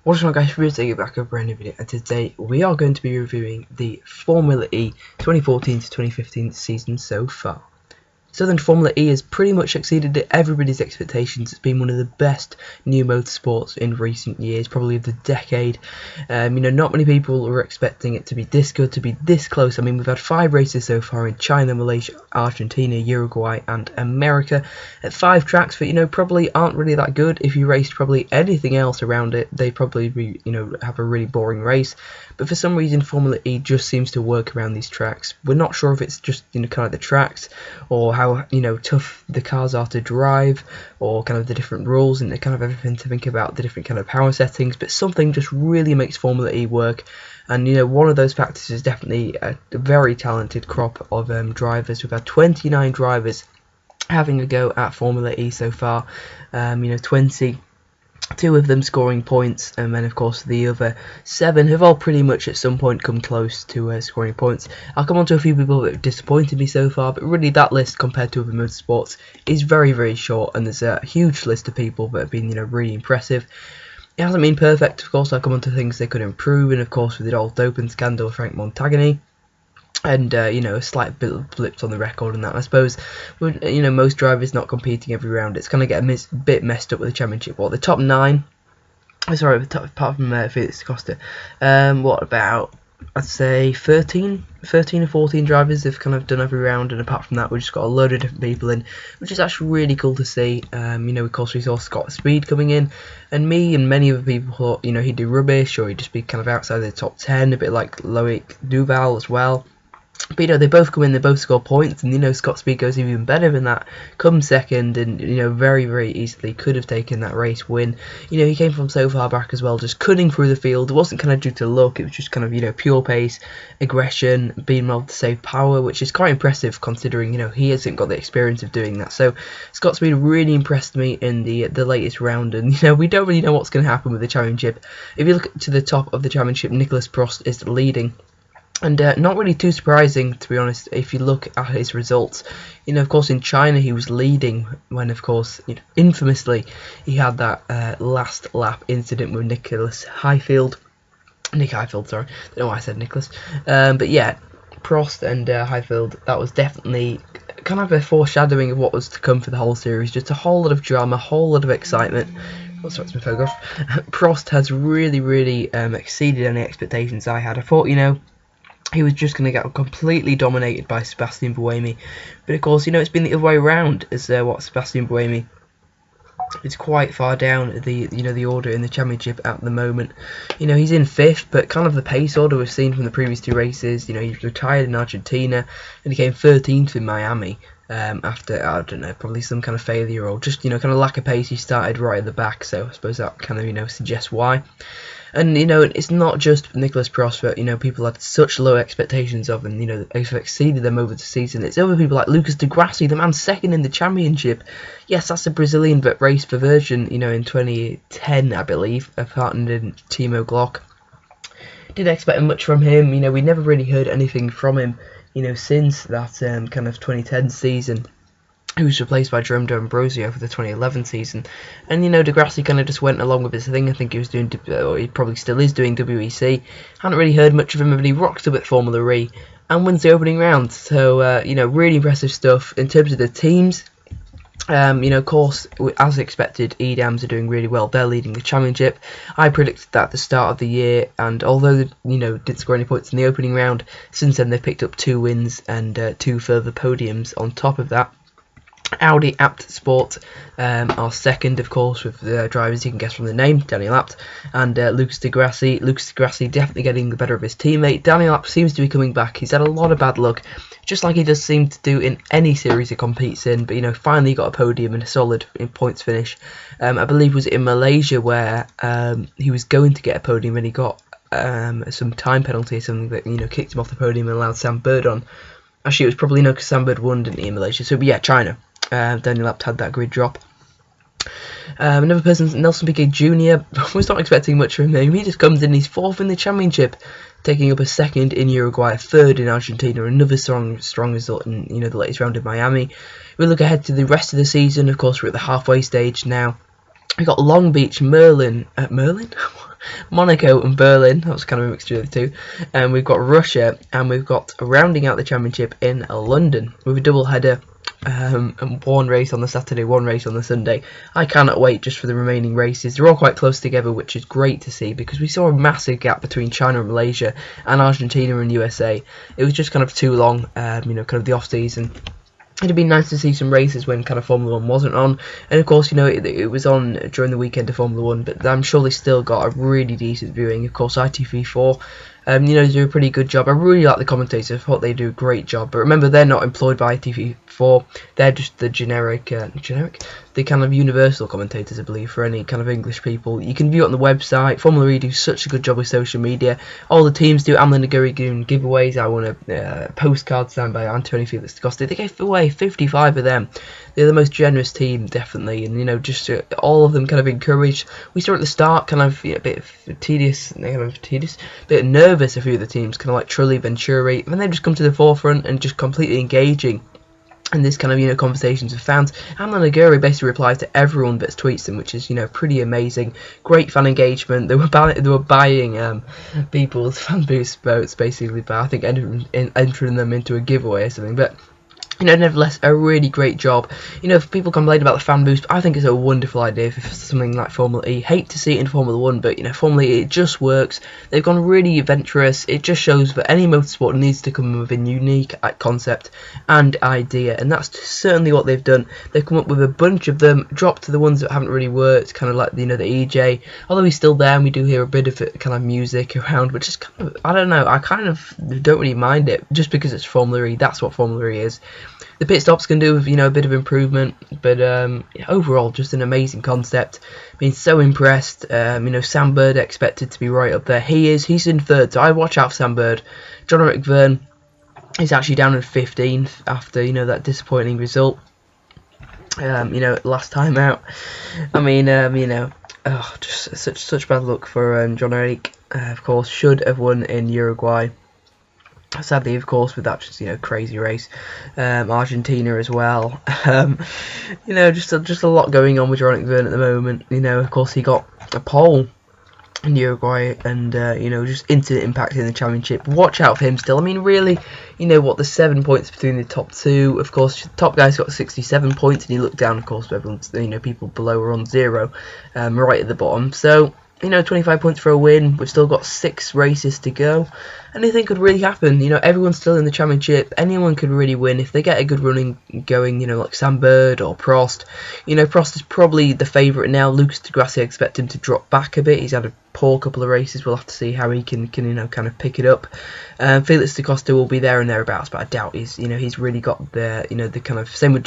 What's going on, guys? We're taking back a brand new video, and today we are going to be reviewing the Formula E 2014 to 2015 season so far. So then, Formula E has pretty much exceeded everybody's expectations. It's been one of the best new motorsports in recent years, probably of the decade. Not many people were expecting it to be this good, to be this close. I mean, we've had 5 races so far in China, Malaysia, Argentina, Uruguay and America at 5 tracks that, probably aren't really that good. If you raced probably anything else around it, they'd probably be, have a really boring race. But for some reason, Formula E just seems to work around these tracks. We're not sure if it's just, kind of the tracks, or how, tough the cars are to drive, or kind of the different rules and kind of everything to think about, the different kind of power settings. But something just really makes Formula E work. And, one of those factors is definitely a very talented crop of drivers. We've had 29 drivers having a go at Formula E so far. 22 of them scoring points, and then of course the other 7 have all pretty much at some point come close to scoring points. I'll come on to a few people that have disappointed me so far, but really that list compared to other motorsports is very, very short, and there's a huge list of people that have been really impressive. It hasn't been perfect, of course. I'll come on to things they could improve, and of course with the old doping scandal, Frank Montagny. And, a slight blips on the record and that. I suppose, most drivers not competing every round, it's going to get a bit messed up with the championship. What, the top 9? Sorry, apart from Felix Costa. What about, I'd say, 13 or 14 drivers have kind of done every round, and apart from that, we've just got a load of different people in, which is actually really cool to see. Of course, we saw Scott Speed coming in, and me and many other people thought, he'd do rubbish, or he'd just be kind of outside the top 10, a bit like Loic Duval as well. But they both come in, they both score points, and Scott Speed goes even better than that, comes second, and very, very easily could have taken that race win. He came from so far back as well, just cutting through the field. It wasn't kind of due to luck, it was just kind of pure pace, aggression, being able to save power, which is quite impressive considering he hasn't got the experience of doing that. So Scott Speed really impressed me in the latest round, and we don't really know what's going to happen with the championship. If you look to the top of the championship, Nicholas Prost is leading. And not really too surprising, to be honest, if you look at his results. Of course, in China he was leading when, of course, infamously he had that last lap incident with Nick Heidfeld, sorry. Don't know why I said Nicholas. But yeah, Prost and Heidfeld, that was definitely kind of a foreshadowing of what was to come for the whole series. Just a whole lot of drama, a whole lot of excitement. Oh, sorry, it's my photograph. Prost has really, really exceeded any expectations I had. I thought, he was just going to get completely dominated by Sebastian Buemi. But of course, it's been the other way around, as Sebastian Buemi is quite far down the order in the championship at the moment. He's in 5th, but kind of the pace order we've seen from the previous 2 races. He retired in Argentina, and he came 13th in Miami. After, I don't know, probably some kind of failure, or just, kind of lack of pace. He started right at the back, so I suppose that kind of, suggests why. And, it's not just Nicholas Prost that, people had such low expectations of, and, they've exceeded them over the season. It's other people like Lucas Di Grassi, the man second in the championship. Yes, that's a Brazilian that raced for Virgin, in 2010, I believe, partnered in Timo Glock. Didn't expect much from him. We never really heard anything from him, since that kind of 2010 season. He was replaced by Jerome D'Ambrosio for the 2011 season. And, Di Grassi kind of just went along with his thing. I think he was doing, or he probably still is doing, WEC. Hadn't really heard much of him, but he rocked up at Formula E and wins the opening round. So, really impressive stuff. In terms of the teams, of course, as expected, EDAMs are doing really well. They're leading the championship. I predicted that at the start of the year, and although they, didn't score any points in the opening round, since then they've picked up 2 wins and 2 further podiums on top of that. Audi Apt Sport are second, of course, with the drivers you can guess from the name, Daniel Abt and Lucas Di Grassi. Lucas Di Grassi definitely getting the better of his teammate. Daniel Abt seems to be coming back. He's had a lot of bad luck, just like he does seem to do in any series he competes in, but finally got a podium and a solid points finish. I believe it was in Malaysia where he was going to get a podium and he got some time penalty or something that kicked him off the podium and allowed Sam Bird on. Actually, it was probably no, because Sam Bird won, didn't he, in Malaysia? So, but yeah, China. Daniel Abt had that grid drop. Another person, Nelson Piquet Jr. was not expecting much from him. He just comes in, he's 4th in the championship, taking up a 2nd in Uruguay, a 3rd in Argentina. Another strong result in the latest round in Miami. We look ahead to the rest of the season. Of course, we're at the halfway stage now. We got Long Beach, Merlin. Monaco and Berlin. That was kind of a mixture of the two. And we've got Russia, and we've got rounding out the championship in London with a double header. And one race on the Saturday, one race on the Sunday. I cannot wait just for the remaining races. They're all quite close together, which is great to see, because we saw a massive gap between China and Malaysia and Argentina and USA. It was just kind of too long, kind of the off season. It'd be nice to see some races when kind of Formula 1 wasn't on, and of course, it was on during the weekend of Formula 1, but I'm sure they still got a really decent viewing. Of course, ITV4, they do a pretty good job. I really like the commentators. I thought they do a great job, but remember, they're not employed by ITV4. They're just the the kind of universal commentators, I believe, for any kind of English people. You can view it on the website. Formula E do such a good job with social media. All the teams do. Amlin Naguri doing giveaways. I won a postcard signed by Antonio Felix da Costa. They gave away 55 of them. They're the most generous team, definitely, and just all of them kind of encouraged. We saw at the start kind of a bit tedious, bit nervous. A few of the teams, kind of like Trulli, Venturi, and they've just come to the forefront and just completely engaging in this kind of conversations with fans. Amlin Naguri basically replies to everyone but tweets them, which is pretty amazing. Great fan engagement. They were buying people's fan boost votes basically by, I think, entering them into a giveaway or something, but nevertheless, a really great job. If people complain about the fan boost, I think it's a wonderful idea for something like Formula E. Hate to see it in Formula 1, but, Formula E, it just works. They've gone really adventurous. It just shows that any motorsport needs to come with a unique concept and idea, and that's certainly what they've done. They've come up with a bunch of them, dropped to the ones that haven't really worked, kind of like, the EJ. Although he's still there, and we do hear a bit of kind of music around, which is kind of, I don't know, I kind of don't really mind it, just because it's Formula E. That's what Formula E is. The pit stops can do with, a bit of improvement, but overall, just an amazing concept. Been so impressed. Sam Bird expected to be right up there. He's in third, so I watch out for Sam Bird. John-Eric Verne is actually down in 15th after, that disappointing result. Last time out. I mean, just such bad luck for John-Eric. Of course, should have won in Uruguay. Sadly, of course, with that just crazy race, Argentina as well. Just a lot going on with John-Eric Verne at the moment. Of course, he got a pole in Uruguay, and just instant impact in the championship. Watch out for him still. I mean, really, there's 7 points between the top two. Of course, the top guy's got 67 points, and you look down, of course, everyone's people below are on 0, right at the bottom. So 25 points for a win. We've still got 6 races to go. Anything could really happen. Everyone's still in the championship. Anyone could really win if they get a good running going. Like Sam Bird or Prost. Prost is probably the favourite now. Lucas de Grassi, I expect him to drop back a bit. He's had a poor couple of races. We'll have to see how he can kind of pick it up. Felix da Costa will be there and thereabouts, but I doubt he's really got the kind of same with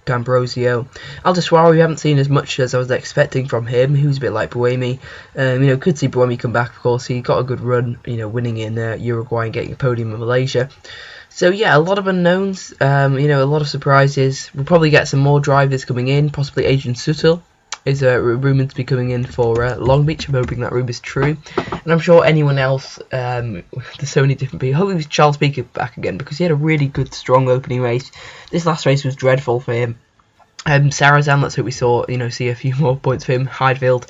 D'Ambrosio. Aldasuaro, we haven't seen as much as I was expecting from him. He was a bit like Buemi. Could see Buemi come back, of course. He got a good run, winning in Uruguay and getting a podium in Malaysia. So yeah, a lot of unknowns, a lot of surprises. We'll probably get some more drivers coming in, possibly Adrian Sutil is rumoured to be coming in for Long Beach. I'm hoping that rumour is true. And I'm sure anyone else, there's so many different people. Hopefully Charles Piquet back again, because he had a really good, strong opening race. This last race was dreadful for him. Sarrazin, let's hope we see a few more points for him. Heidfeld,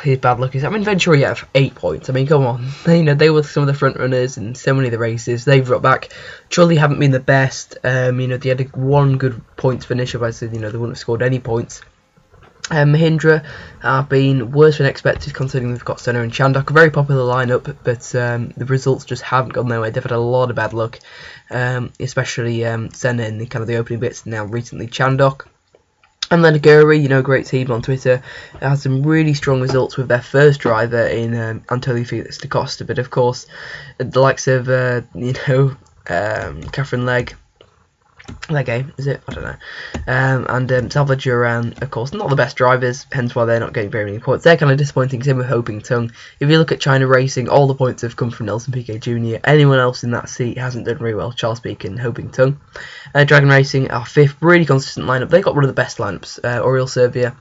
his bad luck is. I mean, Venturi have 8 points. I mean, come on. They were some of the front runners in so many of the races. They've dropped back. Trulli haven't been the best. They had one good points finish. If I said, they wouldn't have scored any points. Mahindra have been worse than expected, considering they've got Senna and Chandhok. A very popular lineup, but the results just haven't gone their way. They've had a lot of bad luck, especially Senna in the opening bits, and now recently Chandhok. And then Naguri, great team on Twitter, had some really strong results with their first driver in Antonio Felix da Costa. But of course, the likes of Catherine Legge, is it? I don't know. And Salvador Duran, of course, not the best drivers, hence why they're not getting very many points. They're kind of disappointing. Same with Hoping Tung. If you look at China Racing, all the points have come from Nelson Piquet Jr. Anyone else in that seat hasn't done very well. Charles Piquet and Hoping Tung. Dragon Racing are 5th, really consistent lineup. They got one of the best lineups. Oriol Servia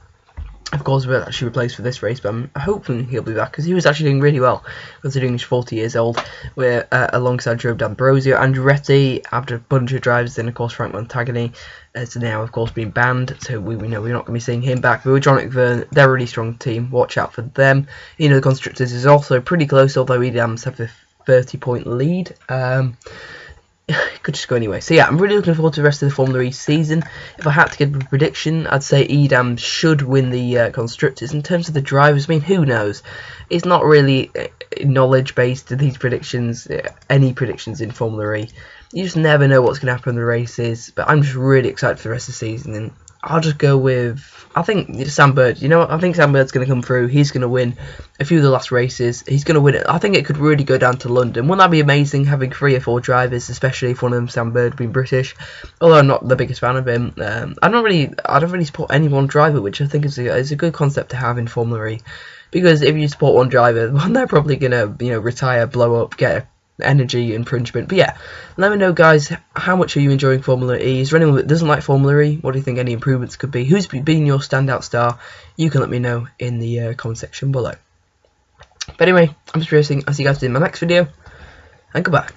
Of course, we'll actually replace for this race, but I'm hoping he'll be back because he was actually doing really well, considering he's 40 years old. We're alongside Joe D'Ambrosio, Andretti, after a bunch of drivers, then of course Frank Montagny has now of course been banned, so we know we're not going to be seeing him back. But with John McVern, they're a really strong team, watch out for them. You know, the Constructors is also pretty close, although Edams have the 30-point lead. It could just go anyway. So yeah, I'm really looking forward to the rest of the Formula E season. If I had to give a prediction, I'd say Edam should win the Constructors. In terms of the drivers, I mean, who knows? It's not really knowledge-based, these predictions, any predictions in Formula E. You just never know what's going to happen in the races, but I'm just really excited for the rest of the season, and I'll just go with, I think, Sam Bird. You know what? I think Sam Bird's going to come through. He's going to win a few of the last races. He's going to win it. I think it could really go down to London. Wouldn't that be amazing, having 3 or 4 drivers, especially if one of them, Sam Bird, being British? Although I'm not the biggest fan of him. I don't really support any one driver, which I think is a good concept to have in Formula E. Because if you support one driver, well, they're probably going to, retire, blow up, get a energy infringement. But yeah, let me know, guys, how much are you enjoying Formula E? Is there anyone that doesn't like Formula E? What do you think any improvements could be? Who's been your standout star? You can let me know in the comment section below. But anyway, I'm just racing. I'll see you guys in my next video, and goodbye.